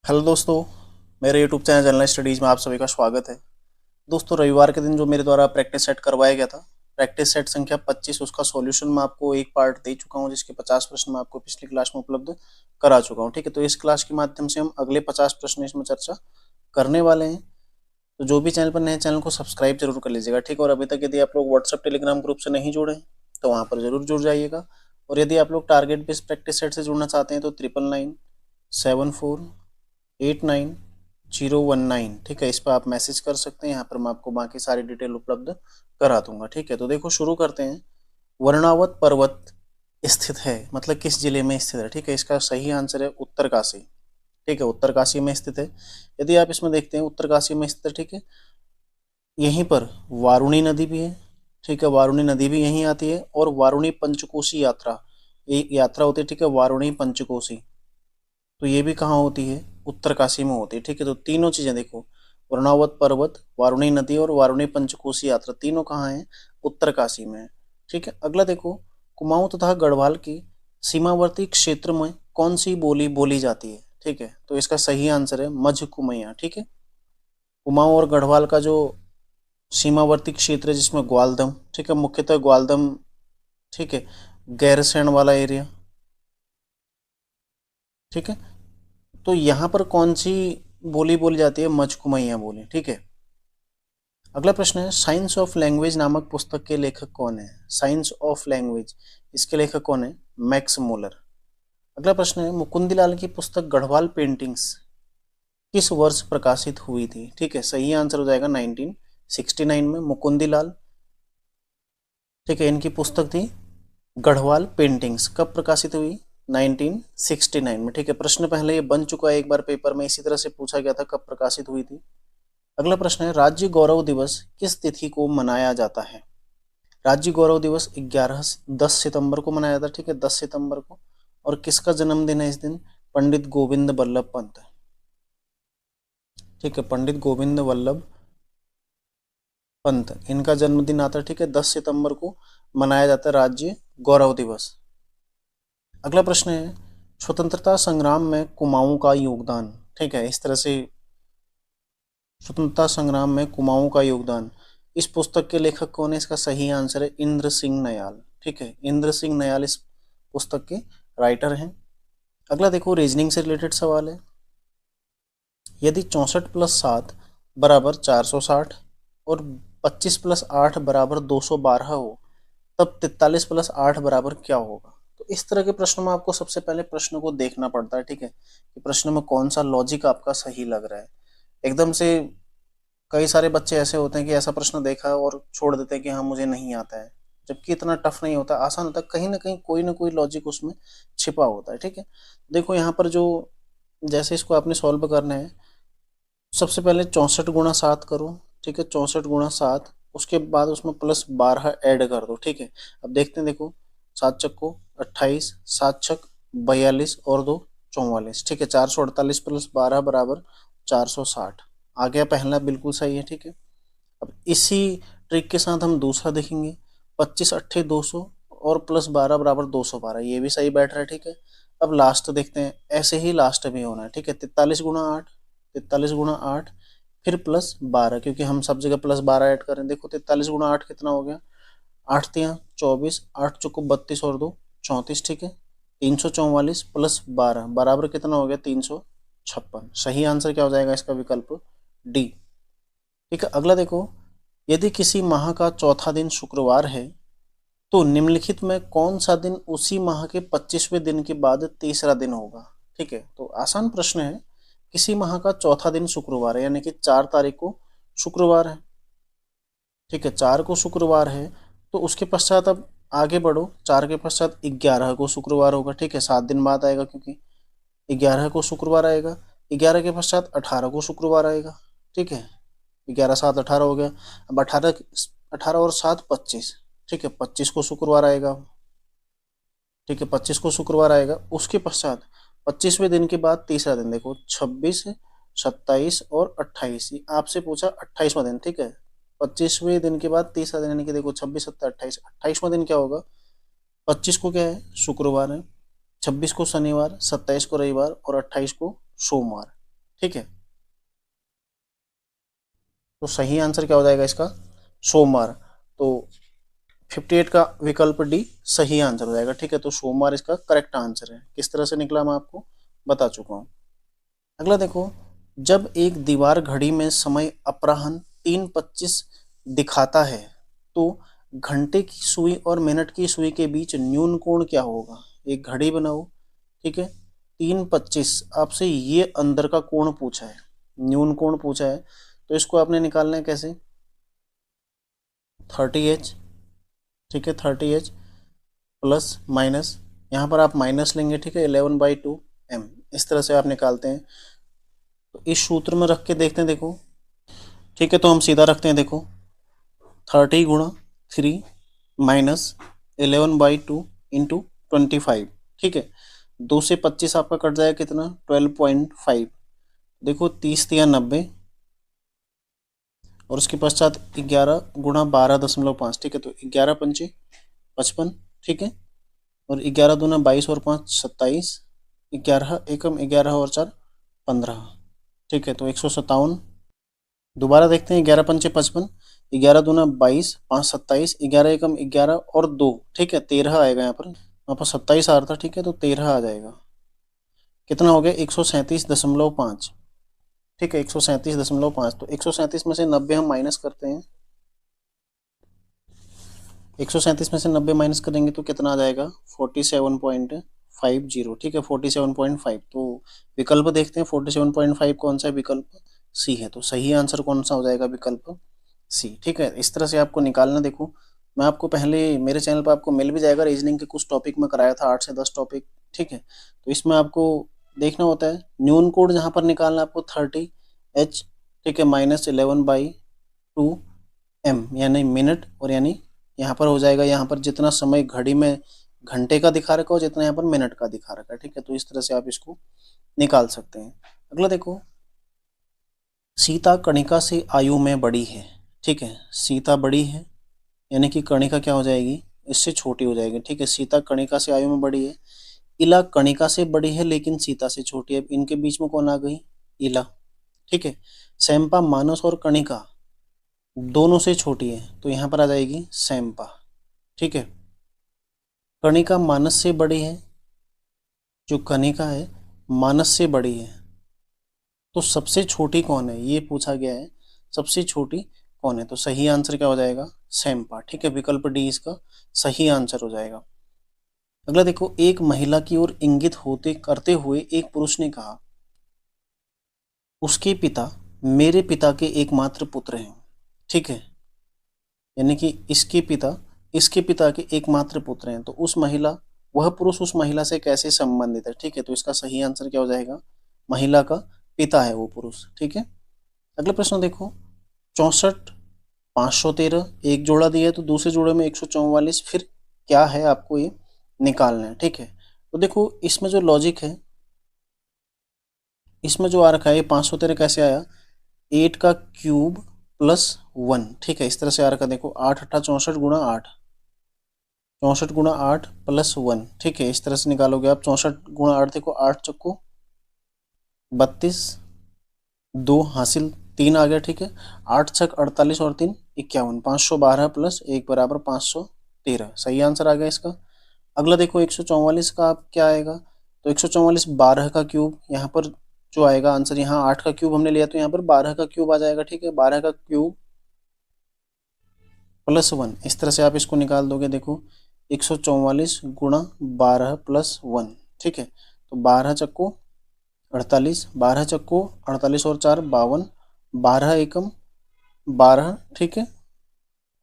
Hello दोस्तों, मेरे YouTube channel general studies में आप सभी का स्वागत है। दोस्तों, रविवार के दिन जो मेरे द्वारा प्रैक्टिस सेट करवाया गया था, प्रैक्टिस सेट संख्या 25, उसका सॉल्यूशन मैं आपको एक पार्ट दे चुका हूं, जिसके 50 प्रश्न मैं आपको पिछली क्लास में उपलब्ध करा चुका हूं। ठीक है, तो इस क्लास के माध्यम से हम अगले 50 प्रश्न इसमें चर्चा करने वाले हैं। तो जो भी चैनल पर नए, चैनल को सब्सक्राइब जरूर कर लीजिएगा। ठीक है, और अभी तक यदि आप लोग व्हाट्सएप टेलीग्राम ग्रुप से नहीं जुड़े तो वहाँ पर जरूर जुड़ जाइएगा। और यदि आप लोग टारगेट बेस्ड प्रैक्टिस सेट से जुड़ना चाहते हैं तो 9997489019, ठीक है, इस पर आप मैसेज कर सकते हैं। यहाँ पर मैं आपको बाकी सारी डिटेल उपलब्ध करा दूंगा। ठीक है, तो देखो शुरू करते हैं। वर्णावत पर्वत स्थित है, मतलब किस जिले में स्थित है? ठीक है, इसका सही आंसर है उत्तरकाशी। ठीक है, उत्तरकाशी में स्थित है। यदि आप इसमें देखते हैं उत्तरकाशी में स्थित है, ठीक है, यहीं पर वारुणी नदी भी है। ठीक है, वारुणी नदी भी यहीं आती है। और वारुणी पंचकोशी यात्रा, एक यात्रा होती है, ठीक है, वारुणी पंचकोशी, तो ये भी कहाँ होती है? उत्तरकाशी में होती है। ठीक है, तो तीनों चीजें देखो, वरुणावत पर्वत, वारुणी नदी और वारुणी पंचकोशी यात्रा, तीनों कहाँ है? उत्तरकाशी में है। ठीक है, अगला देखो, कुमाऊं तथा गढ़वाल के सीमावर्ती क्षेत्र में कौन सी बोली बोली जाती है? ठीक है, तो इसका सही आंसर है मझ कुमैया। ठीक है, कुमाऊं और गढ़वाल का जो सीमावर्ती क्षेत्र है, जिसमें ग्वालदम, ठीक है, मुख्यतः ग्वालदम, ठीक है, गैरसैंण वाला एरिया। ठीक है, तो यहाँ पर कौन सी बोली बोली जाती है? मचकुमैया बोली। ठीक है, अगला प्रश्न है, साइंस ऑफ लैंग्वेज नामक पुस्तक के लेखक कौन है? साइंस ऑफ लैंग्वेज, इसके लेखक कौन है? Max Muller. अगला प्रश्न है, मुकुंदीलाल की पुस्तक गढ़वाल पेंटिंग्स किस वर्ष प्रकाशित हुई थी? ठीक है, सही आंसर हो जाएगा 1969 में मुकुंदीलाल। ठीक है, इनकी पुस्तक थी गढ़वाल पेंटिंग्स। कब प्रकाशित हुई? 1969 में। ठीक है, प्रश्न पहले ये बन चुका है एक बार पेपर में, इसी तरह से पूछा गया था कब प्रकाशित हुई थी। अगला प्रश्न है, राज्य गौरव दिवस किस तिथि को मनाया जाता है? राज्य गौरव दिवस 10 सितंबर को मनाया जाता है। ठीक है, 10 सितंबर को। और किसका जन्मदिन है इस दिन? पंडित गोविंद वल्लभ पंत। ठीक है, पंडित गोविंद वल्लभ पंत, इनका जन्मदिन आता है। ठीक है, 10 सितंबर को मनाया जाता है राज्य गौरव दिवस। अगला प्रश्न है, स्वतंत्रता संग्राम में कुमाऊं का योगदान। ठीक है, इस तरह से स्वतंत्रता संग्राम में कुमाऊं का योगदान, इस पुस्तक के लेखक कौन है? इसका सही आंसर है इंद्र सिंह नयाल। ठीक है, इंद्र सिंह नयाल इस पुस्तक के राइटर हैं। अगला देखो, रीजनिंग से रिलेटेड सवाल है। यदि 64 प्लस 7 बराबर 460 और 25 प्लस 8 बराबर 212 हो, तब 43 प्लस 8 बराबर क्या होगा? तो इस तरह के प्रश्नों में आपको सबसे पहले प्रश्न को देखना पड़ता है। ठीक है, कि प्रश्न में कौन सा लॉजिक आपका सही लग रहा है। एकदम से कई सारे बच्चे ऐसे होते हैं कि ऐसा प्रश्न देखा और छोड़ देते हैं कि हाँ मुझे नहीं आता है, जबकि इतना टफ नहीं होता, आसान होता है। कहीं ना कोई लॉजिक उसमें छिपा होता है। ठीक है, देखो यहाँ पर जो, जैसे इसको आपने सॉल्व करना है, सबसे पहले 64 गुणा 7 करो। ठीक है, 64 गुणा 7, उसके बाद उसमें +12 ऐड कर दो। ठीक है, अब देखते हैं, देखो, 7 चक्को 28, 7 छक 42 और 2 44। ठीक है, 448 + 12 बराबर 460 आ गया। पहला बिल्कुल सही है। ठीक है, अब इसी ट्रिक के साथ हम दूसरा देखेंगे। 25 × 8 = 200 और +12 बराबर 212, ये भी सही बैठ रहा है। ठीक है, अब लास्ट देखते हैं, ऐसे ही लास्ट भी होना है। ठीक है, 43 × 8, 43 × 8, फिर +12, क्योंकि हम सब जगह +12 ऐड करें। देखो 43 × 8 कितना हो गया? 8×3 = 24, 8 चौको 32 और 2 34। ठीक है, 344 + 12 बराबर कितना हो गया? 356। सही आंसर क्या हो जाएगा इसका? विकल्प डी। ठीक है, अगला देखो, यदि किसी माह का चौथा दिन शुक्रवार है तो निम्नलिखित में कौन सा दिन उसी माह के 25वें दिन के बाद तीसरा दिन होगा? ठीक है, तो आसान प्रश्न है। किसी माह का चौथा दिन शुक्रवार है, यानी कि 4 तारीख को शुक्रवार है। ठीक है, 4 को शुक्रवार है, तो उसके पश्चात अब आगे बढ़ो, 4 के पश्चात 11 को शुक्रवार होगा। ठीक है, 7 दिन बाद आएगा, क्योंकि 11 को शुक्रवार आएगा। 11 के पश्चात 18 को शुक्रवार आएगा। ठीक है, 11 7 18 हो गया। अब 18, 18 और 7 25। ठीक है, 25 को शुक्रवार आएगा। ठीक है, 25 को शुक्रवार आएगा। उसके पश्चात 25वें दिन के बाद तीसरा दिन, देखो 26, 27 और 28, आपसे पूछा 28वां दिन। ठीक है, 25वें दिन के बाद तीसरा दिन, यानी कि देखो 26 27 28, 28वां दिन क्या होगा? 25 को क्या है? शुक्रवार है। 26 को शनिवार, 27 को रविवार और 28 को सोमवार। ठीक है, तो सही आंसर क्या हो जाएगा इसका, सोमवार। तो 58 का विकल्प डी सही आंसर हो जाएगा। ठीक है, तो सोमवार इसका करेक्ट आंसर है। किस तरह से निकला मैं आपको बता चुका हूँ। अगला देखो, जब एक दीवार घड़ी में समय अपराह्न 3:25 दिखाता है तो घंटे की सुई और मिनट की सुई के बीच न्यून कोण क्या होगा। एक घड़ी बनाओ, ठीक है, 3:25 आपसे ये अंदर का कोण पूछा है, न्यून कोण पूछा है, तो इसको आपने निकालना है कैसे, 30h, ठीक है, 30h प्लस माइनस, यहाँ पर आप माइनस लेंगे, ठीक है, 11/2m, इस तरह से आप निकालते हैं। तो इस सूत्र में रख के देखते हैं, देखो, ठीक है, तो हम सीधा रखते हैं, देखो 30 गुणा 3 माइनस 11/2 इंटू 25, ठीक है, 2 से 25 आपका कट जाएगा कितना, 12.5, देखो 30×3 = 90 और उसके पश्चात 11 गुणा 12.5, ठीक है, तो 11×5 = 55, ठीक है, और 11×2 = 22 और 5 = 27, 11 एकम 11 और 4 15, ठीक है, तो 157। दोबारा देखते हैं, 11×5 = 55, 11×2 = 22, 5 = 27, 11 एकम 11 और 2, ठीक है, 13 आएगा, यहाँ पर 27 आ रहा था, ठीक है, तो 13 आ जाएगा। कितना हो गया, 137.5, ठीक है, 137.5, तो 137 में से 90 हम माइनस करते हैं, 137 में से 90 माइनस करेंगे तो कितना आ जाएगा, 47.50, ठीक है, 47.5। तो विकल्प देखते हैं, 47.5 कौन सा है, विकल्प सी है, तो सही आंसर कौन सा हो जाएगा, विकल्प सी। ठीक है, इस तरह से आपको निकालना। देखो, मैं आपको पहले मेरे चैनल पर आपको मिल भी जाएगा, रीजनिंग के कुछ टॉपिक में कराया था, 8 से 10 टॉपिक, ठीक है, तो इसमें आपको देखना होता है न्यून कोड जहाँ पर निकालना आपको 30h, ठीक है, -11/2m यानी मिनट, और यानी यहाँ पर हो जाएगा, यहाँ पर जितना समय घड़ी में घंटे का दिखा रखा हो, जितना यहाँ पर मिनट का दिखा रखा है, ठीक है, तो इस तरह से आप इसको निकाल सकते हैं। अगला देखो, सीता कणिका से आयु में बड़ी है, ठीक है, सीता बड़ी है यानी कि कणिका क्या हो जाएगी, इससे छोटी हो जाएगी, ठीक है, सीता कणिका से आयु में बड़ी है। इला कणिका से बड़ी है लेकिन सीता से छोटी है, इनके बीच में कौन आ गई, इला, ठीक है। सैंपा मानस और कणिका दोनों से छोटी है, तो यहाँ पर आ जाएगी सैंपा, ठीक है। कणिका मानस से बड़ी है, जो कणिका है मानस से बड़ी है, तो सबसे छोटी कौन है ये पूछा गया है, सबसे छोटी कौन है, तो सही आंसर क्या हो जाएगा, सैंपा, ठीक है, विकल्प डी इसका सही आंसर हो जाएगा। अगला देखो, एक महिला की ओर इंगित होते करते हुए एक पुरुष ने कहा, उसके पिता मेरे पिता के एकमात्र पुत्र हैं, ठीक है, यानी कि इसके पिता के एकमात्र पुत्र हैं, तो उस महिला, वह पुरुष उस महिला से कैसे संबंधित है, ठीक है, तो इसका सही आंसर क्या हो जाएगा, महिला का पिता है वो पुरुष, ठीक है। अगला प्रश्न देखो, 64 513 एक जोड़ा दिया है, तो दूसरे जोड़े में 144, फिर क्या है आपको ये निकालना है, ठीक है। तो देखो, इसमें जो लॉजिक है, इसमें जो आ रखा है, ये 513 कैसे आया, 8 का क्यूब प्लस 1, ठीक है, इस तरह से आ रखा, देखो 8 8 64 गुणा 8, 64 गुणा 8 प्लस 1, ठीक है, इस तरह से निकालोगे आप, 64 गुणा 8, देखो 8 चक्को 32, 2 हासिल 3 आ गया, ठीक है, 8 छक 48 और 3 51, 512 प्लस 1 बराबर 513, सही आंसर आ गया इसका। अगला देखो, 144 का आप क्या आएगा, तो 144 12 का क्यूब, यहाँ पर जो आएगा आंसर, यहाँ 8 का क्यूब हमने लिया तो यहाँ पर 12 का क्यूब आ जाएगा, ठीक है, 12 का क्यूब प्लस 1, इस तरह से आप इसको निकाल दोगे, देखो 144 गुणा 12 प्लस 1, ठीक है, तो 12 चक्को 48, 12 चक्को 48 और 4 52, 12 एकम 12, ठीक है,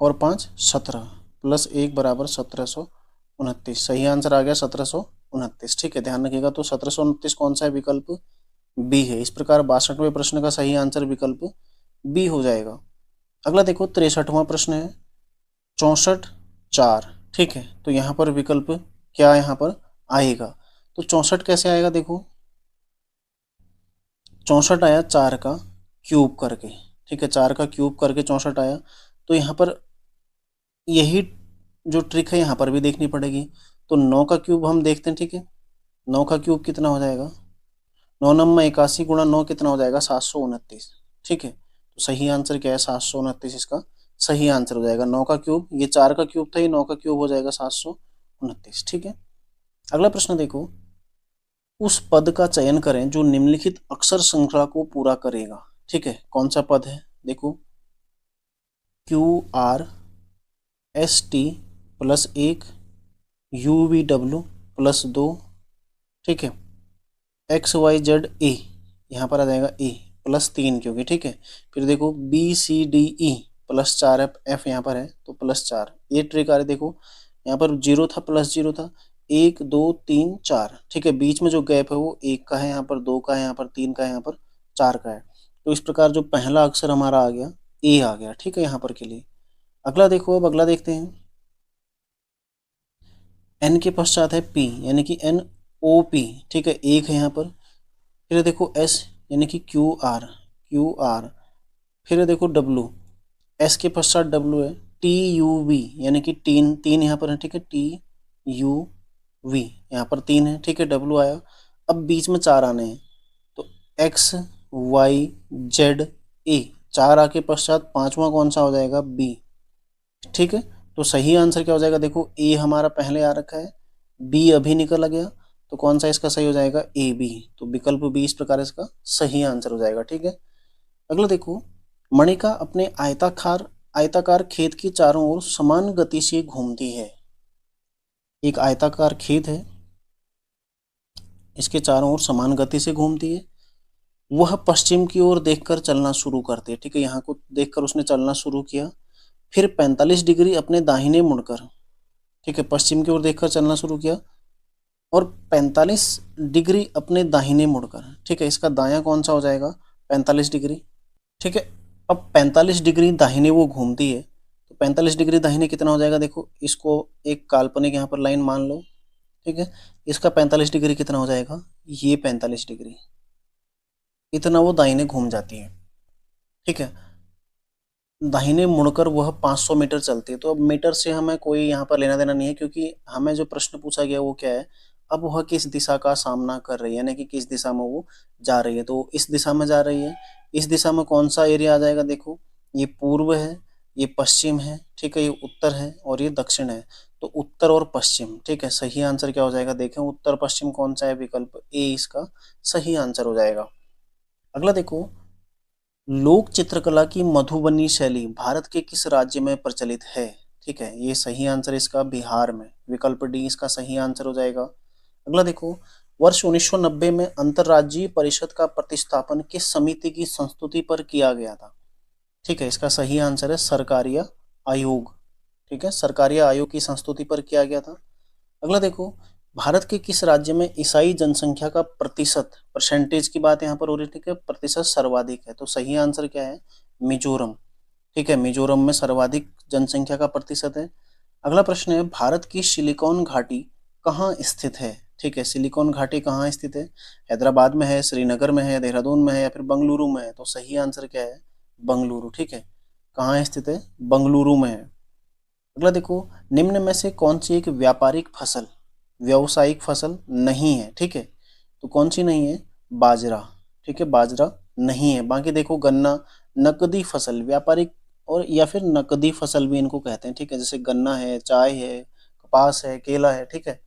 और 5 17 प्लस 1 बराबर 1729, सही आंसर आ गया 1729, ठीक है, ध्यान रखिएगा। तो 1729 कौन सा है, विकल्प बी है। इस प्रकार 62वें प्रश्न का सही आंसर विकल्प बी हो जाएगा। अगला देखो, 63वां प्रश्न है, 64 4, ठीक है, तो यहाँ पर विकल्प क्या यहाँ पर आएगा, तो 64 कैसे आएगा, देखो 64 आया 4 का क्यूब करके, ठीक है, 4 का क्यूब करके 64 आया, तो यहाँ पर यही जो ट्रिक है यहाँ पर भी देखनी पड़ेगी, तो 9 का क्यूब हम देखते हैं, ठीक है, 9 का क्यूब कितना हो जाएगा, 9 नंबर 81 गुणा 9 कितना हो जाएगा 729। ठीक है, तो सही आंसर क्या है 729, इसका सही आंसर हो जाएगा। 9 का क्यूब, ये 4 का क्यूब था, ये 9 का क्यूब हो जाएगा 729। ठीक है, अगला प्रश्न देखो, उस पद का चयन करें जो निम्नलिखित अक्षर श्रृंखला को पूरा करेगा। ठीक है, कौन सा पद है, देखो QRST प्लस 1, UVW प्लस 2, ठीक है, XYZA, यहाँ पर आ जाएगा A प्लस 3 क्योंकि, ठीक है। फिर देखो BCDE प्लस 4F यहाँ पर है तो प्लस 4। ये ट्रिक आ रही, देखो यहाँ पर 0 था प्लस 0 था, 1 2 3 4, ठीक है। बीच में जो गैप है वो 1 का है, यहाँ पर 2 का है, यहाँ पर 3 का है, यहाँ पर 4 का है। तो इस प्रकार जो पहला अक्षर हमारा आ गया A आ गया। ठीक है, यहाँ पर के लिए। अगला देखो, अब अगला देखते हैं। N के पश्चात है P यानी कि NOP, ठीक है, 1 है यहाँ पर। फिर देखो S यानी कि QR, फिर देखो W, S के पश्चात W है, TUV यानी कि 3 यहाँ पर है, ठीक है, TUV यहाँ पर 3 है, ठीक है, W आया। अब बीच में 4 आने हैं तो XYZA, 4 आके पश्चात पांचवा कौन सा हो जाएगा B। ठीक है, तो सही आंसर क्या हो जाएगा, देखो A हमारा पहले आ रखा है, B अभी निकल गया, तो कौन सा इसका सही हो जाएगा AB। तो विकल्प B इस प्रकार इसका सही आंसर हो जाएगा। ठीक है, अगला देखो, मणिका अपने आयताकार खेत की चारों ओर समान गति से घूमती है। एक आयताकार खेत है, इसके चारों ओर समान गति से घूमती है। वह पश्चिम की ओर देखकर चलना शुरू करती है। ठीक है, यहाँ को देखकर उसने चलना शुरू किया, फिर 45 डिग्री अपने दाहिने मुड़कर, ठीक है, पश्चिम की ओर देखकर चलना शुरू किया और 45 डिग्री अपने दाहिने मुड़कर, ठीक है, इसका दायां कौन सा हो जाएगा 45 डिग्री। ठीक है, अब 45 डिग्री दाहिने वो घूमती है, तो 45 डिग्री दाहिने कितना हो जाएगा, देखो इसको एक काल्पनिक यहाँ पर लाइन मान लो। ठीक है, इसका 45 डिग्री कितना हो जाएगा, ये 45 डिग्री इतना वो दाहिने घूम जाती है। ठीक है, दाहिने मुड़कर वह 500 मीटर चलती है। तो अब मीटर से हमें कोई यहाँ पर लेना देना नहीं है, क्योंकि हमें जो प्रश्न पूछा गया वो क्या है, अब वह किस दिशा का सामना कर रही है, यानी कि किस दिशा में वो जा रही है। तो इस दिशा में जा रही है, इस दिशा में कौन सा एरिया आ जाएगा, देखो ये पूर्व है, ये पश्चिम है, ठीक है, ये उत्तर है और ये दक्षिण है। तो उत्तर और पश्चिम, ठीक है, सही आंसर क्या हो जाएगा, देखें उत्तर पश्चिम कौन सा है, विकल्प ए इसका सही आंसर हो जाएगा। अगला देखो, लोक चित्रकला की मधुबनी शैली भारत के किस राज्य में प्रचलित है। ठीक है, ये सही आंसर इसका बिहार में, विकल्प डी इसका सही आंसर हो जाएगा। अगला देखो, वर्ष 1990 में अंतर्राज्यीय परिषद का प्रतिस्थापन किस समिति की संस्तुति पर किया गया था। ठीक है, इसका सही आंसर है सरकारिया आयोग। ठीक है, सरकारिया आयोग की संस्तुति पर किया गया था। अगला देखो, भारत के किस राज्य में ईसाई जनसंख्या का प्रतिशत, परसेंटेज की बात यहाँ पर हो रही है, ठीक है, प्रतिशत सर्वाधिक है। तो सही आंसर क्या है, मिजोरम। ठीक है, मिजोरम में सर्वाधिक जनसंख्या का प्रतिशत है। अगला प्रश्न है, भारत की सिलिकॉन घाटी कहाँ स्थित है। ठीक है, सिलिकॉन घाटी कहाँ स्थित है, हैदराबाद में है, श्रीनगर में है, देहरादून में है या फिर बंगलुरु में है। तो सही आंसर क्या है, बंगलुरु। ठीक है, कहाँ स्थित है, बंगलुरु में है। अगला देखो, निम्न में से कौन सी एक व्यावसायिक फसल नहीं है। ठीक है, तो कौन सी नहीं है, बाजरा। ठीक है, बाजरा नहीं है। बाकी देखो, गन्ना नकदी फसल, व्यापारिक और या फिर नकदी फसल भी इनको कहते हैं। ठीक है, जैसे गन्ना है, चाय है, कपास है, केला है, ठीक है,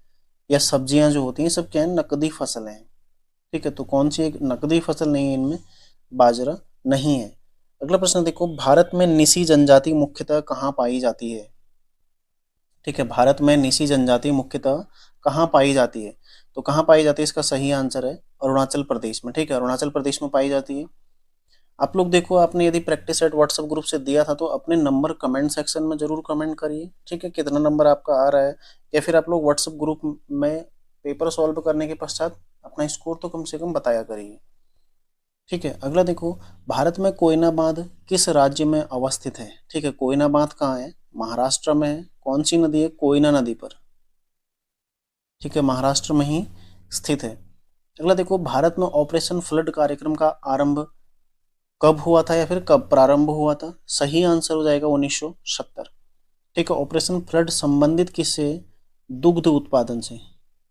या सब्जियां जो होती हैं सब क्या है, नकदी फसल हैं। ठीक है, तो कौन सी एक नकदी फसल नहीं है इनमें, बाजरा नहीं है। अगला प्रश्न देखो, भारत में निसी जनजाति मुख्यतः कहाँ पाई जाती है। ठीक है, भारत में निसी जनजाति मुख्यतः कहाँ पाई जाती है, तो कहाँ पाई जाती है, इसका सही आंसर है अरुणाचल प्रदेश में। ठीक है, अरुणाचल प्रदेश में पाई जाती है। आप लोग देखो, आपने यदि प्रैक्टिस सेट व्हाट्सएप ग्रुप से दिया था तो अपने नंबर कमेंट सेक्शन में जरूर कमेंट करिए। ठीक है, कितना नंबर आपका आ रहा है, या फिर आप लोग व्हाट्सएप ग्रुप में पेपर सॉल्व करने के पश्चात अपना स्कोर तो कम से कम बताया करिए। ठीक है, अगला देखो, भारत में कोयना बांध किस राज्य में अवस्थित है। ठीक है, कोयना बांध कहाँ है, महाराष्ट्र में है। कौन सी नदी है, कोयना नदी पर। ठीक है, महाराष्ट्र में ही स्थित है। अगला देखो, भारत में ऑपरेशन फ्लड कार्यक्रम का आरंभ कब हुआ था या फिर कब प्रारंभ हुआ था। सही आंसर हो जाएगा 1970। ठीक है, ऑपरेशन फ्लड संबंधित किससे, दुग्ध उत्पादन से।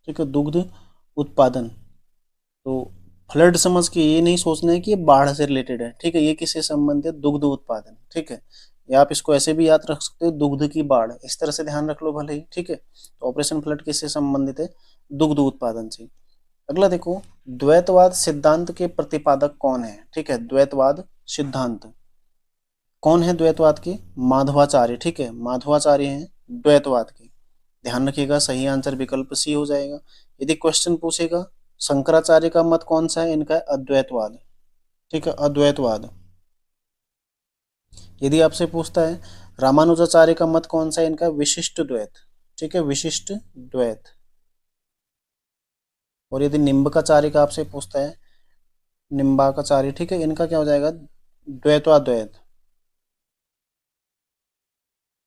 ठीक है, दुग्ध उत्पादन। तो फ्लड समझ के ये नहीं सोचना है कि ये बाढ़ से रिलेटेड है, ठीक है, ये किससे संबंधित है, दुग्ध उत्पादन, ठीक है, या आप इसको ऐसे भी याद रख सकते हो, दुग्ध की बाढ़, इस तरह से ध्यान रख लो भले ही, ठीक है। तो ऑपरेशन फ्लड किससे संबंधित है, दुग्ध उत्पादन से। अगला देखो, द्वैतवाद सिद्धांत के प्रतिपादक कौन है, ठीक है, द्वैतवाद सिद्धांत कौन है, द्वैतवाद के, माधवाचार्य, ठीक है, माधवाचार्य हैं द्वैतवाद के। ध्यान रखिएगा, सही आंसर विकल्प सी हो जाएगा। यदि क्वेश्चन पूछेगा शंकराचार्य का मत कौन सा है, इनका है अद्वैतवाद, ठीक है, अद्वैतवाद। यदि आपसे पूछता है रामानुजाचार्य का मत कौन सा है, इनका विशिष्ट द्वैत, ठीक है, विशिष्ट द्वैत। और यदि निम्बकाचार्य का आपसे पूछता है, निम्बाकाचार्य, ठीक है, इनका क्या हो जाएगा, द्वैतवाद्वैत,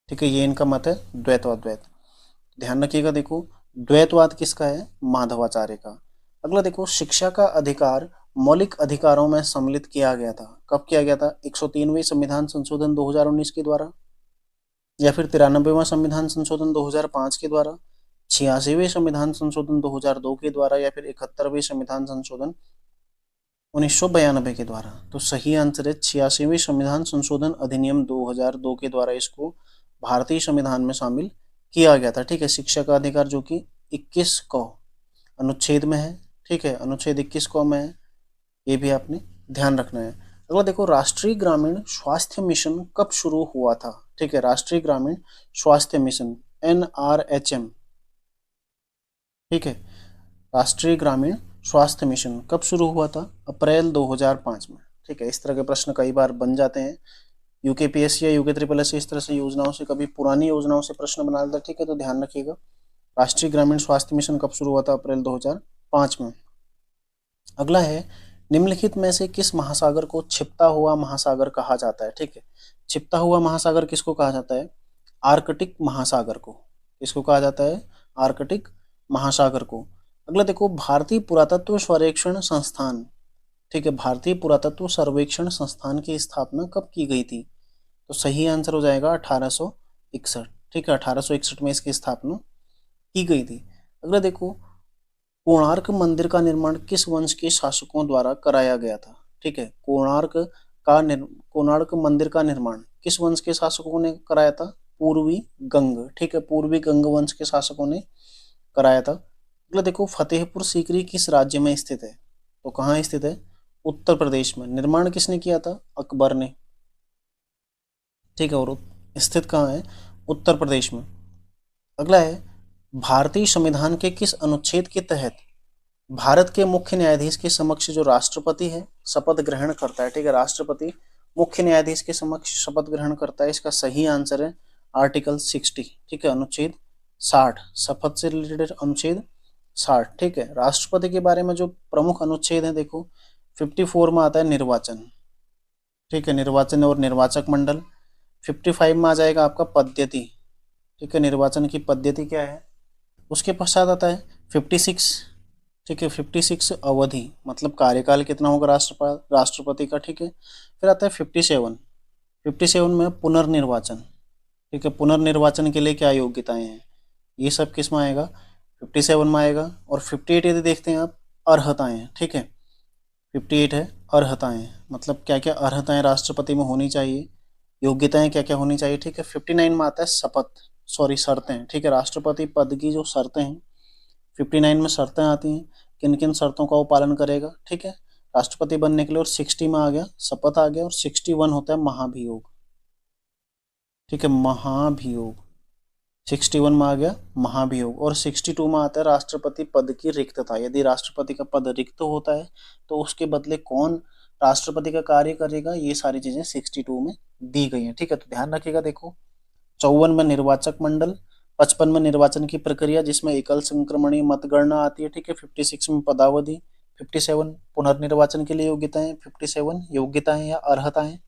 ठीक है, ये इनका मत है द्वैतवाद्वैत। ध्यान रखिएगा, देखो द्वैतवाद किसका है, माधवाचार्य का। अगला देखो, शिक्षा का अधिकार मौलिक अधिकारों में सम्मिलित किया गया था, कब किया गया था, 103वें संविधान संशोधन 2019 के द्वारा, या फिर 93वां संविधान संशोधन 2005 के द्वारा, 86वें संविधान संशोधन 2002 के द्वारा, या फिर 71वें संविधान संशोधन 1992 के द्वारा। तो सही आंसर है 86वें संविधान संशोधन अधिनियम 2002 के द्वारा इसको भारतीय संविधान में शामिल किया गया था, ठीक है। शिक्षा का अधिकार जो कि 21 को अनुच्छेद में है, ठीक है, अनुच्छेद 21 को में है, ये भी आपने ध्यान रखना है। अगला देखो, राष्ट्रीय ग्रामीण स्वास्थ्य मिशन कब शुरू हुआ था, ठीक है, राष्ट्रीय ग्रामीण स्वास्थ्य मिशन NRHM, ठीक है, राष्ट्रीय ग्रामीण स्वास्थ्य मिशन कब शुरू हुआ था, अप्रैल 2005 में, ठीक है। इस तरह के प्रश्न कई बार बन जाते हैं, यूकेपीएससी या यूके ट्रिपल एस इस तरह से योजनाओं से, कभी पुरानी योजनाओं से प्रश्न बना देता है, ठीक है, तो ध्यान रखिएगा। राष्ट्रीय ग्रामीण स्वास्थ्य मिशन कब शुरू हुआ था, अप्रैल 2005 में। अगला है, निम्नलिखित में से किस महासागर को छिपता हुआ महासागर कहा जाता है, ठीक है। छिपता हुआ महासागर किसको कहा जाता है, आर्कटिक महासागर को, किसको कहा जाता है, आर्कटिक महासागर को। अगला देखो, भारतीय पुरातत्व सर्वेक्षण संस्थान, ठीक है, भारतीय पुरातत्व सर्वेक्षण संस्थान की स्थापना कब की गई थी, तो सही आंसर हो जाएगा 1861, ठीक है, 1861 में इसकी स्थापना की गई थी। अगला देखो, कोणार्क मंदिर का निर्माण किस वंश के शासकों द्वारा कराया गया था, ठीक है, कोणार्क मंदिर का निर्माण किस वंश के शासकों ने कराया था, पूर्वी गंग, ठीक है, पूर्वी गंग वंश के शासकों ने कराया था। अगला देखो, फतेहपुर सीकरी किस राज्य में स्थित है, तो कहाँ स्थित है, उत्तर प्रदेश में। निर्माण किसने किया था, अकबर ने, ठीक है, और स्थित कहाँ है, उत्तर प्रदेश में। अगला है, भारतीय संविधान के किस अनुच्छेद के तहत भारत के मुख्य न्यायाधीश के समक्ष जो राष्ट्रपति है शपथ ग्रहण करता है, ठीक है, राष्ट्रपति मुख्य न्यायाधीश के समक्ष शपथ ग्रहण करता है, इसका सही आंसर है आर्टिकल 60, ठीक है, अनुच्छेद 60, शपथ से रिलेटेड अनुच्छेद 60, ठीक है। राष्ट्रपति के बारे में जो प्रमुख अनुच्छेद है देखो, 54 में आता है निर्वाचन, ठीक है, निर्वाचन और निर्वाचक मंडल। 55 में आ जाएगा आपका पद्धति, ठीक है, निर्वाचन की पद्धति क्या है। उसके पश्चात आता है 56, ठीक है, 56 अवधि, मतलब कार्यकाल कितना होगा राष्ट्रपति का, ठीक है। फिर आता है 57, 57 में पुनर्निर्वाचन, ठीक है, पुनर्निर्वाचन के लिए क्या योग्यताएं हैं, ये सब किस में आएगा, 57 में आएगा। और 58 यदि देखते हैं आप, अर्हताएं, ठीक है, 58 है अर्हताएं, मतलब क्या क्या अर्हताएं राष्ट्रपति में होनी चाहिए, योग्यताएं क्या क्या होनी चाहिए, ठीक है। 59 में आता है शपथ, सॉरी शर्तें, ठीक है, राष्ट्रपति पद की जो शर्तें हैं 59 में शर्तें आती हैं, किन किन शर्तों का वो पालन करेगा, ठीक है, राष्ट्रपति बनने के लिए। और 60 में आ गया शपथ आ गया, और 61 होता है महाभियोग, ठीक है, महाभियोग, 61 में आ गया महाभियोग। और 62 में आता है राष्ट्रपति पद की रिक्तता, यदि राष्ट्रपति का पद रिक्त होता है तो उसके बदले कौन राष्ट्रपति का कार्य करेगा, ये सारी चीजें 62 में दी गई हैं, ठीक है। तो ध्यान रखिएगा, देखो 54 में निर्वाचक मंडल, 55 में निर्वाचन की प्रक्रिया जिसमें एकल संक्रमणीय मतगणना आती है, ठीक है, 56 में पदावधि, 57 पुनर्निर्वाचन के लिए योग्यताएं, 57 योग्यताएं या अर्हताएं,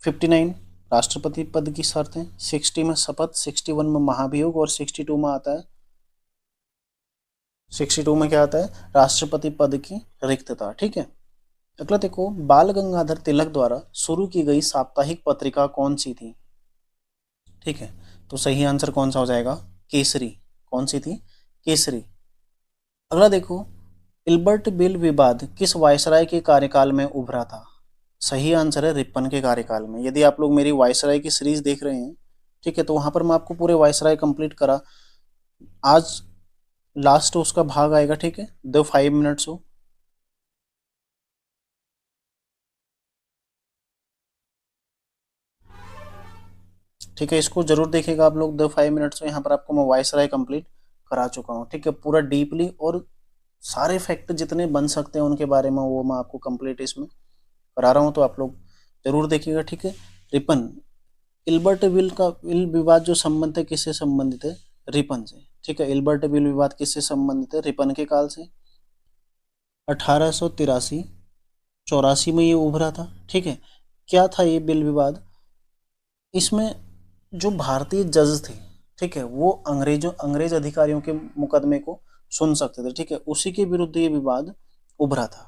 59 राष्ट्रपति पद की शर्तें, 60 में शपथ, 61 में महाभियोग, और 62 में आता है, 62 में क्या आता है, राष्ट्रपति पद की रिक्तता, ठीक है। अगला देखो, बाल गंगाधर तिलक द्वारा शुरू की गई साप्ताहिक पत्रिका कौन सी थी, ठीक है, तो सही आंसर कौन सा हो जाएगा, केसरी, कौन सी थी, केसरी। अगला देखो, इल्बर्ट बिल विवाद किस वायसराय के कार्यकाल में उभरा था? सही आंसर है रिपन के कार्यकाल में। यदि आप लोग मेरी वायसराय की सीरीज देख रहे हैं, ठीक है, तो वहां पर मैं आपको पूरे वायसराय कंप्लीट करा। आज लास्ट उसका भाग आएगा, ठीक है, द 5 मिनट्स हो। ठीक है, इसको जरूर देखिएगा आप लोग, द 5 मिनट्स। यहाँ पर आपको मैं वायसराय कंप्लीट करा चुका हूँ, ठीक है, पूरा डीपली, और सारे फैक्ट जितने बन सकते हैं उनके बारे में वो मैं आपको कंप्लीट इसमें करा रहा हूँ, तो आप लोग जरूर देखिएगा, ठीक है। रिपन, इल्बर्ट बिल का बिल विवाद जो संबंध है किससे संबंधित है? रिपन से, ठीक है। इल्बर्ट बिल विवाद किससे संबंधित है? रिपन के काल से। 1883 84 में ये उभरा था, ठीक है। क्या था ये बिल विवाद? इसमें जो भारतीय जज थे, ठीक है, वो अंग्रेज अधिकारियों के मुकदमे को सुन सकते थे, ठीक है, उसी के विरुद्ध ये विवाद उभरा था,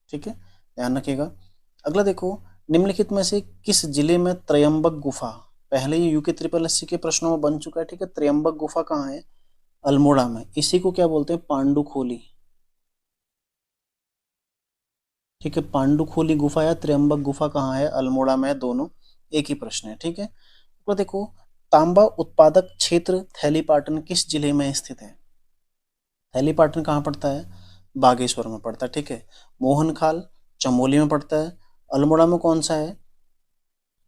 ठीक है, ध्यान रखिएगा। अगला देखो, निम्नलिखित में से किस जिले में त्रयंबक गुफा, पहले ये यूके ट्रिपल एससी के प्रश्नों में बन चुका है, ठीक है, त्रयंबक गुफा कहाँ है? अल्मोड़ा में। इसी को क्या बोलते हैं? पांडुखोली, ठीक है, पांडुखोली गुफा या त्र्यंबक गुफा कहाँ है? अल्मोड़ा में है, दोनों एक ही प्रश्न है, ठीक है। तो देखो, तांबा उत्पादक क्षेत्र थैलीपाटन किस जिले में स्थित है? थैलीपाटन कहाँ पड़ता है? बागेश्वर में पड़ता है, ठीक है। मोहनखाल चमोली में पड़ता है। अल्मोड़ा में कौन सा है?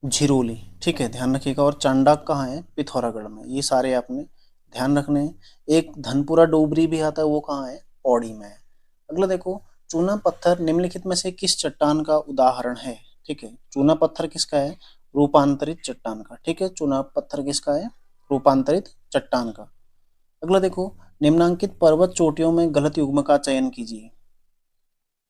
झिरोली, ठीक है, ध्यान रखिएगा। और चांडाक कहाँ है? पिथौरागढ़ में। ये सारे आपने ध्यान रखने हैं। एक धनपुरा डोबरी भी आता है, वो कहाँ है? पौड़ी में है। अगला देखो, चूना पत्थर निम्नलिखित में से किस चट्टान का उदाहरण है? ठीक है, चूना पत्थर किसका है? रूपांतरित चट्टान का, ठीक है, चूना पत्थर किसका है? रूपांतरित चट्टान का। अगला देखो, निम्नांकित पर्वत चोटियों में गलत युग्म का चयन कीजिए।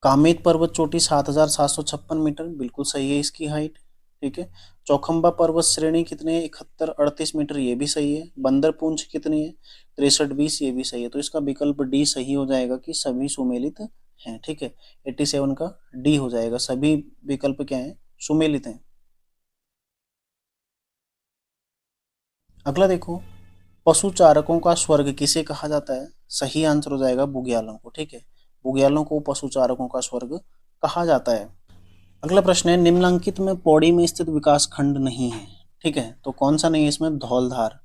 कामेत पर्वत चोटी 7,756 मीटर, बिल्कुल सही है इसकी हाइट, ठीक है। चौखंबा पर्वत श्रेणी कितने है? 7138 मीटर, ये भी सही है। बंदर पूंछ कितनी है? 6320, ये भी सही है। तो इसका विकल्प डी सही हो जाएगा कि सभी सुमेलित हैं, ठीक है। 87 का डी हो जाएगा, सभी विकल्प क्या है? सुमेलित हैं। अगला देखो, पशु चारकों का स्वर्ग किसे कहा जाता है? सही आंसर हो जाएगा बुग्यालों को, ठीक है, बुग्यालों को पशु चारकों का स्वर्ग कहा जाता है। अगला प्रश्न है, निम्नलिखित में पौड़ी में स्थित विकास खंड नहीं है, ठीक है, तो कौन सा नहीं है इसमें? धौलधार।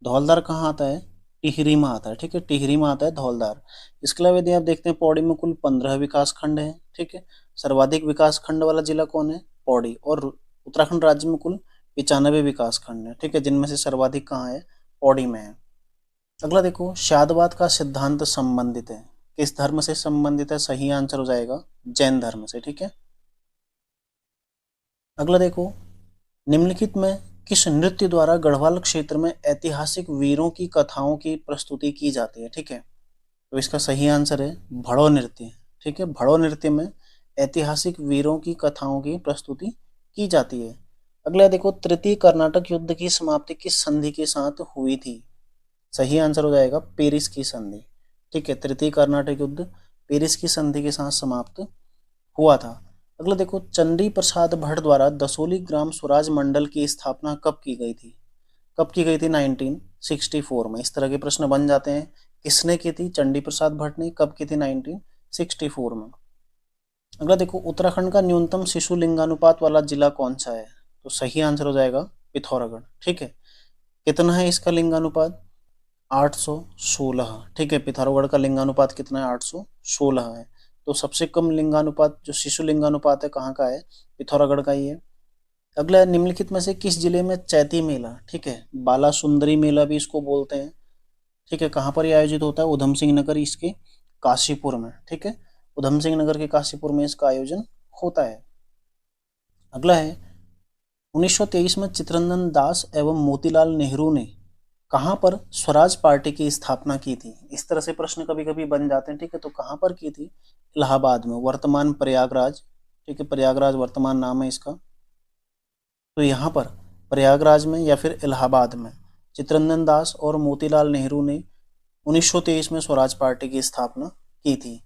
धौलधार कहाँ आता है? टिहरी में आता है, ठीक है, टिहरी में आता है धौलधार। इसके अलावा यदि आप देखते हैं, पौड़ी में कुल 15 विकास खंड है, ठीक है। सर्वाधिक विकास खंड वाला जिला कौन है? पौड़ी। और उत्तराखंड राज्य में कुल 95 विकास खंड है, ठीक है, जिनमें से सर्वाधिक कहाँ है? पौड़ी में है। अगला देखो, शादवाद का सिद्धांत संबंधित है, किस धर्म से संबंधित है? सही आंसर हो जाएगा जैन धर्म से, ठीक है। अगला देखो, निम्नलिखित में किस नृत्य द्वारा गढ़वाल क्षेत्र में ऐतिहासिक वीरों की कथाओं की प्रस्तुति की जाती है? ठीक है, तो इसका सही आंसर है भड़ो नृत्य, ठीक है। भड़ो नृत्य में ऐतिहासिक वीरों की कथाओं की प्रस्तुति की जाती है। अगला देखो, तृतीय कर्नाटक युद्ध की समाप्ति किस संधि के साथ हुई थी? सही आंसर हो जाएगा पेरिस की संधि, ठीक है। तृतीय कर्नाटक युद्ध पेरिस की संधि के साथ समाप्त हुआ था। अगला देखो, चंडी प्रसाद भट्ट द्वारा दसोली ग्राम स्वराज मंडल की स्थापना कब की गई थी? कब की गई थी? 1964 में। इस तरह के प्रश्न बन जाते हैं। किसने की थी? चंडी प्रसाद भट्ट ने। कब की थी? 1964 में। अगला देखो, उत्तराखंड का न्यूनतम शिशु लिंगानुपात वाला जिला कौन सा है? तो सही आंसर हो जाएगा पिथौरागढ़, ठीक है। कितना है इसका लिंगानुपात? 816, ठीक है। पिथौरागढ़ का लिंगानुपात कितना है? 816 है। तो सबसे कम लिंगानुपात जो शिशु लिंगानुपात है कहाँ का है? पिथौरागढ़ का ही है। अगला है, निम्नलिखित में से किस जिले में चैती मेला, ठीक है, बाला सुंदरी मेला भी इसको बोलते हैं, ठीक है, कहाँ पर ये आयोजित होता है? उधम सिंह नगर, इसके काशीपुर में, ठीक है, उधम सिंह नगर के काशीपुर में इसका आयोजन होता है। अगला है, 1923 में चित्तरंजन दास एवं मोतीलाल नेहरू ने कहाँ पर स्वराज पार्टी की स्थापना की थी? इस तरह से प्रश्न कभी कभी बन जाते हैं, ठीक है, तो कहाँ पर की थी? इलाहाबाद में, वर्तमान प्रयागराज, ठीक है, प्रयागराज वर्तमान नाम है इसका। तो यहाँ पर प्रयागराज में या फिर इलाहाबाद में चित्तरंजन दास और मोतीलाल नेहरू ने 1923 में स्वराज पार्टी की स्थापना की थी।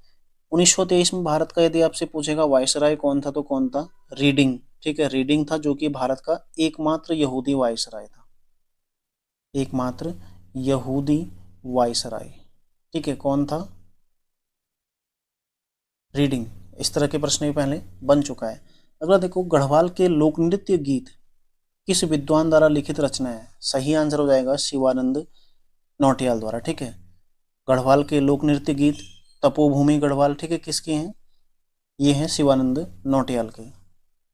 1923 में भारत का यदि आपसे पूछेगा वायसराय कौन था, तो कौन था? रीडिंग, ठीक है, रीडिंग था, जो कि भारत का एकमात्र यहूदी वायसराय था, एकमात्र यहूदी वायसराय, ठीक है, कौन था? रीडिंग, इस तरह के प्रश्न भी पहले बन चुका है। अगला देखो, गढ़वाल के लोक नृत्य गीत किस विद्वान द्वारा लिखित रचना है? सही आंसर हो जाएगा शिवानंद नौटियाल द्वारा। ठीक है, गढ़वाल के लोक नृत्य गीत तपोभूमि गढ़वाल, ठीक है, किसके हैं? ये हैं शिवानंद नौटियाल के।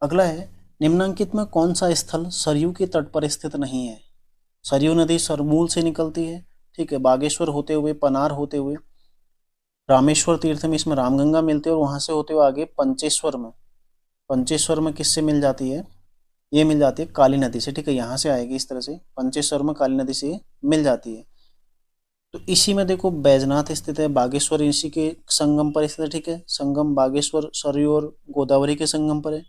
अगला है, निम्नांकित में कौन सा स्थल सरयू के तट पर स्थित नहीं है? सरयू नदी सरमूल से निकलती है, ठीक है, बागेश्वर होते हुए, पनार होते हुए, रामेश्वर तीर्थ में इसमें रामगंगा मिलती है, और वहां से होते हुए आगे पंचेश्वर में, पंचेश्वर में किससे मिल जाती है? ये मिल जाती है काली नदी से। ठीक है, यहाँ से आएगी इस तरह से, पंचेश्वर में काली नदी से मिल जाती है। तो इसी में देखो बैजनाथ स्थित है, बागेश्वर इसी के संगम पर स्थित है। ठीक है, संगम बागेश्वर सरयू और गोदावरी के संगम पर है।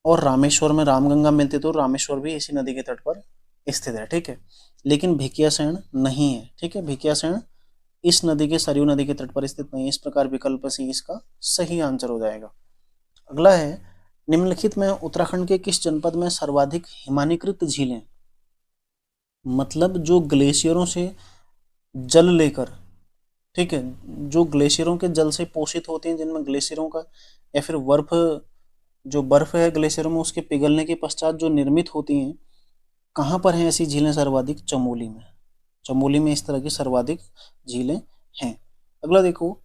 और रामेश्वर में रामगंगा मिलती है, तो रामेश्वर भी इसी नदी के तट पर स्थित है। ठीक है, लेकिन भिकियासैंण नहीं है। ठीक है, भिकियासैंण इस नदी के, सरयू नदी के तट पर स्थित नहीं है। इस प्रकार विकल्प सी इसका सही आंसर हो जाएगा। अगला है, निम्नलिखित में उत्तराखंड के किस जनपद में सर्वाधिक हिमानीकृत झीलें, मतलब जो ग्लेशियरों से जल लेकर, ठीक है, जो ग्लेशियरों के जल से पोषित होते हैं, जिनमें ग्लेशियरों का या फिर बर्फ, जो बर्फ है ग्लेशियरों में उसके पिघलने के पश्चात जो निर्मित होती हैं, कहाँ पर हैं ऐसी झीलें सर्वाधिक? चमोली में। चमोली में इस तरह की सर्वाधिक झीलें हैं। अगला देखो,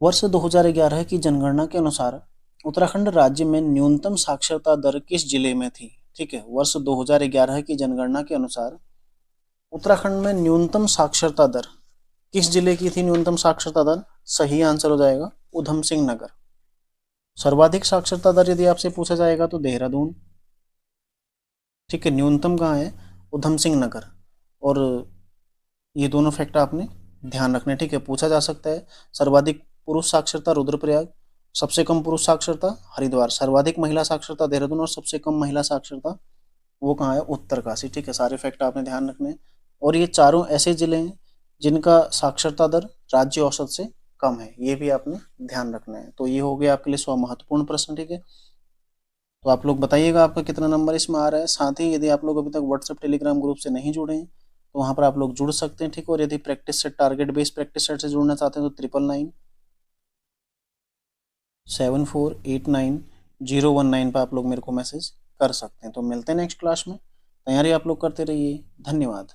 वर्ष 2011 की जनगणना के अनुसार उत्तराखंड राज्य में न्यूनतम साक्षरता दर किस जिले में थी? ठीक है, वर्ष 2011 की जनगणना के अनुसार उत्तराखंड में न्यूनतम साक्षरता दर किस जिले की थी? न्यूनतम साक्षरता दर, सही आंसर हो जाएगा उधम सिंह नगर। सर्वाधिक साक्षरता दर यदि आपसे पूछा जाएगा तो देहरादून। ठीक है, न्यूनतम कहाँ है? उधम सिंह नगर। और ये दोनों फैक्ट आपने ध्यान रखने। ठीक है, पूछा जा सकता है सर्वाधिक पुरुष साक्षरता रुद्रप्रयाग, सबसे कम पुरुष साक्षरता हरिद्वार, सर्वाधिक महिला साक्षरता देहरादून, और सबसे कम महिला साक्षरता वो कहाँ है? उत्तरकाशी। ठीक है, सारे फैक्ट आपने ध्यान रखने। और ये चारों ऐसे जिले हैं जिनका साक्षरता दर राज्य औसत से कम है, ये भी आपने ध्यान रखना है। तो ये हो गया आपके लिए 100 महत्वपूर्ण प्रश्न। ठीक है, तो आप लोग बताइएगा आपका कितना नंबर इसमें आ रहा है। साथ ही यदि आप लोग अभी तक व्हाट्सएप टेलीग्राम ग्रुप से नहीं जुड़े हैं तो वहाँ पर आप लोग जुड़ सकते हैं। ठीक है, और यदि practice set, target based practice set से जुड़ना चाहते हैं तो 9997489019 पर आप लोग मेरे को मैसेज कर सकते हैं। तो मिलते हैं नेक्स्ट क्लास में, तैयारी आप लोग करते रहिए। धन्यवाद।